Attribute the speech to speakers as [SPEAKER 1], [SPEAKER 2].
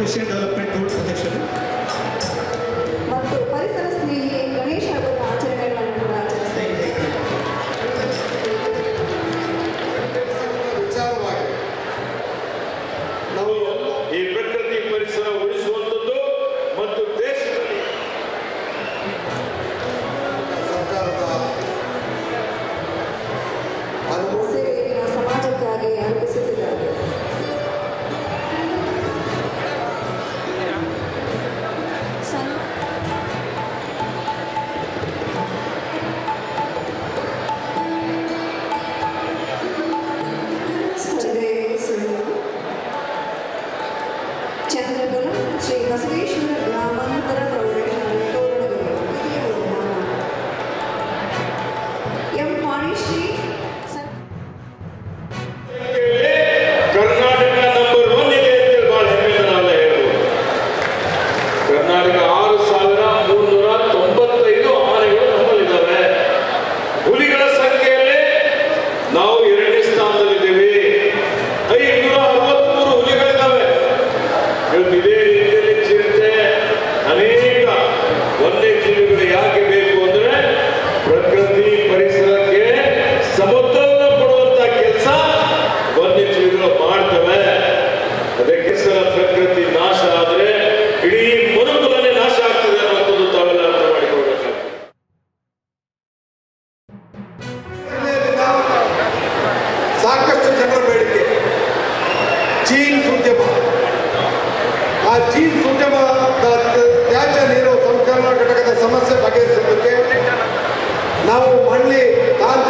[SPEAKER 1] Christian development board ಅಧ್ಯಕ್ಷರು
[SPEAKER 2] ಮತ್ತು ಪರಿಸರ ಸ್ನೇಹಿ ಗಣೇಶ ಹಬ್ಬದ ಆಚರಣೆಗಳನ್ನು ಕೂಡ ಆಚರಿಸ್ತಾ ಇದ್ದೇವೆ.
[SPEAKER 3] ವಿಚಾರವಾಗಿ ನಾವು ಈ ಪ್ರಕೃತಿ ಪರಿಸರ ಉಳಿಸುವಂಥದ್ದು ಮತ್ತು ದೇಶದಲ್ಲಿ ಸರ್ಕಾರದ
[SPEAKER 2] ಸೇವೆಯನ್ನು ಸಮಾಜಕ್ಕಾಗಿ ಅರ್ಪಿಸುತ್ತಿದ್ದಾರೆ. ಚಂದ್ರಗುರು ಶ್ರೀ ಬಸವೇಶ್ವರ ಗ್ರಾಮಾಂತರ ಪ್ರೌಢಶಾಲೆ ತೋರಣಗಲ್ ಹಿರಿಯ ಬಹುಮಾನ ಎಂ ವಾಣಿಶ್ರೀ
[SPEAKER 3] ಕರ್ನಾಟಕ ನಂಬರ್ 1 ಇದೆ ಅಂತ ಬಹಳ ಹೆಮ್ಮೆಯಿಂದ ನಾವೆಲ್ಲ ಹೇಳ್ಬೋದು. ಕರ್ನಾಟಕ 6,395 ಆನೆಗಳು ನಮ್ಮಲ್ಲಿದ್ದಾವೆ. ಹುಲಿಗಳ ಸಂಖ್ಯೆಯಲ್ಲಿ ನಾವು 2ನೇ ಸ್ಥಾನದಲ್ಲಿದ್ದೇವೆ. 563 ಹುಲಿಗಳಿದ್ದಾವೆ. ಇದೇ ರೀತಿಯಲ್ಲಿ ಚಿರತೆ ಅನೇಕ ವನ್ಯಜೀವಿಗಳು ಯಾಕೆ ಬೇಕು ಅಂದ್ರೆ ಪ್ರಕೃತಿ ಪರಿಸರಕ್ಕೆ ಸಮತೋಲನ ಕೊಡುವಂತ ಕೆಲಸ ವನ್ಯಜೀವಿಗಳು ಮಾಡ್ತವೆ. ಅದಕ್ಕೆ ಪ್ರಕೃತಿ ನಾಶ ಆದರೆ ಇಡೀ ಮನುಕುಲನೇ ನಾಶ ಆಗ್ತದೆ ಅನ್ನುವಂಥದ್ದು ತಾವೆಲ್ಲ ಅರ್ಥ ಮಾಡಿಕೊಳ್ಬೇಕಾಗ್ತದೆ.
[SPEAKER 4] ಸಾಕಷ್ಟು ಜನರ ಬೇಡಿಕೆ ಜೀನ್ಸ್ ಉದ್ಯಮ. ಆ ಜೀನ್ಸ್ ಉದ್ಯಮದ ತ್ಯಾಜ್ಯ ನೀರು ಸಂಸ್ಕರಣಾ ಘಟಕದ ಸಮಸ್ಯೆ ಬಗೆಹರಿಸೋದಕ್ಕೆ ನಾವು ಮಳ್ಳಿ ತಾಲೂಕು